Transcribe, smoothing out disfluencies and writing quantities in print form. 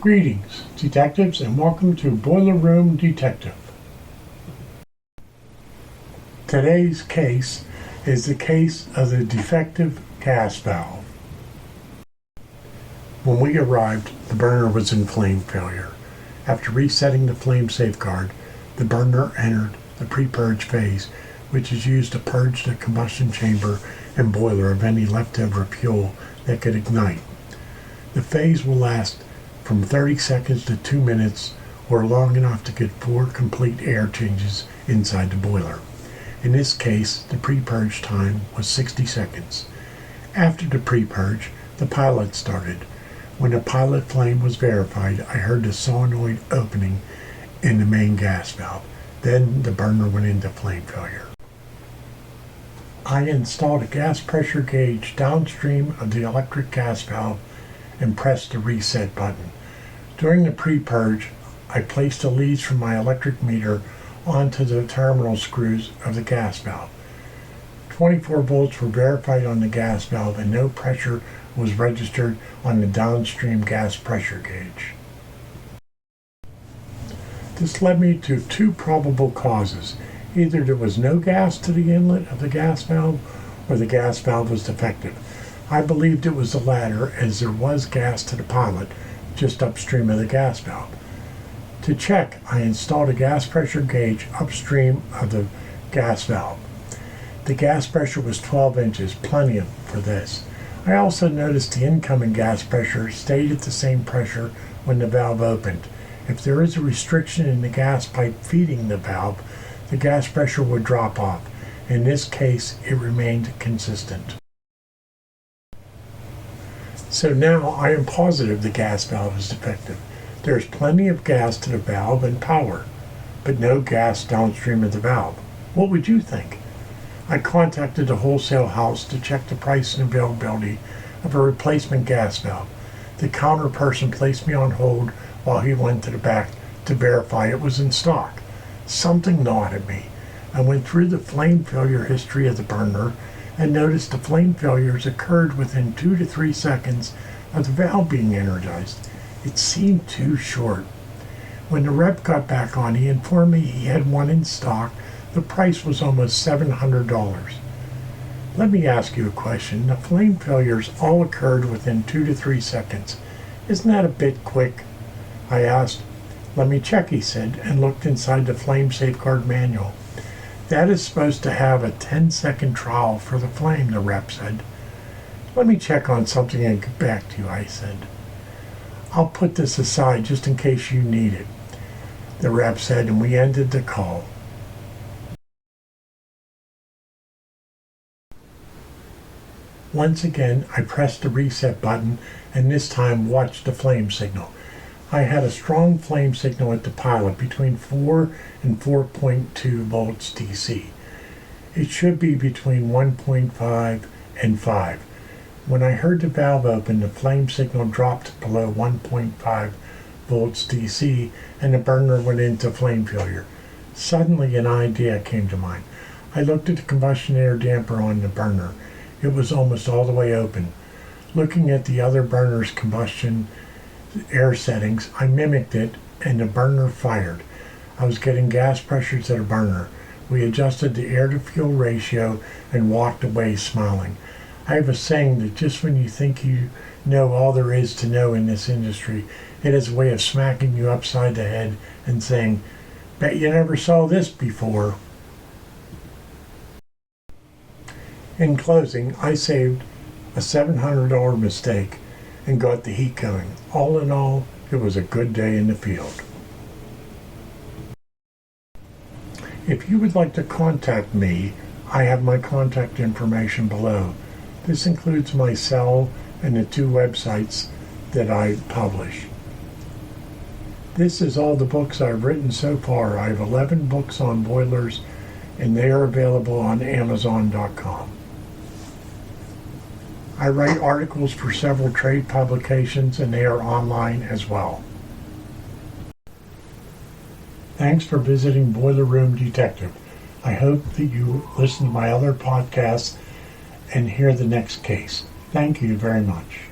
Greetings, detectives, and welcome to Boiler Room Detective. Today's case is the case of the defective gas valve. When we arrived, the burner was in flame failure. After resetting the flame safeguard, the burner entered the pre-purge phase, which is used to purge the combustion chamber and boiler of any leftover fuel that could ignite. The phase will last from 30 seconds to 2 minutes, or long enough to get 4 complete air changes inside the boiler. In this case, the pre-purge time was 60 seconds. After the pre-purge, the pilot started. When the pilot flame was verified, I heard the solenoid opening in the main gas valve. Then the burner went into flame failure. I installed a gas pressure gauge downstream of the electric gas valve and pressed the reset button. During the pre-purge, I placed the leads from my electric meter onto the terminal screws of the gas valve. 24 volts were verified on the gas valve and no pressure was registered on the downstream gas pressure gauge. This led me to 2 probable causes. Either there was no gas to the inlet of the gas valve or the gas valve was defective. I believed it was the latter, as there was gas to the pilot just upstream of the gas valve. To check, I installed a gas pressure gauge upstream of the gas valve. The gas pressure was 12 inches, plenty for this. I also noticed the incoming gas pressure stayed at the same pressure when the valve opened. If there is a restriction in the gas pipe feeding the valve, the gas pressure would drop off. In this case, it remained consistent. So now I am positive the gas valve is defective. There is plenty of gas to the valve and power, but no gas downstream of the valve. What would you think? I contacted the wholesale house to check the price and availability of a replacement gas valve. The counter person placed me on hold while he went to the back to verify it was in stock. Something gnawed at me. I went through the flame failure history of the burner and noticed the flame failures occurred within 2 to 3 seconds of the valve being energized. It seemed too short. When the rep got back on, he informed me he had one in stock. The price was almost $700. Let me ask you a question. The flame failures all occurred within 2 to 3 seconds. Isn't that a bit quick? I asked. Let me check, he said, and looked inside the flame safeguard manual. That is supposed to have a 10-second trial for the flame, the rep said. Let me check on something and get back to you, I said. I'll put this aside just in case you need it, the rep said, and we ended the call. Once again, I pressed the reset button and this time watched the flame signal. I had a strong flame signal at the pilot between 4 and 4.2 volts DC. It should be between 1.5 and 5. When I heard the valve open, the flame signal dropped below 1.5 volts DC and the burner went into flame failure. Suddenly an idea came to mind. I looked at the combustion air damper on the burner. It was almost all the way open. Looking at the other burner's combustion air settings, I mimicked it and the burner fired. I was getting gas pressure to the burner. We adjusted the air to fuel ratio and walked away smiling. I have a saying that just when you think you know all there is to know in this industry, it has a way of smacking you upside the head and saying, bet you never saw this before. In closing, I saved a $700 mistake and got the heat going. All in all, it was a good day in the field. If you would like to contact me, I have my contact information below. This includes my cell and the 2 websites that I publish. This is all the books I've written so far. I have 11 books on boilers and they are available on Amazon.com. I write articles for several trade publications and they are online as well. Thanks for visiting Boiler Room Detective. I hope that you listen to my other podcasts and hear the next case. Thank you very much.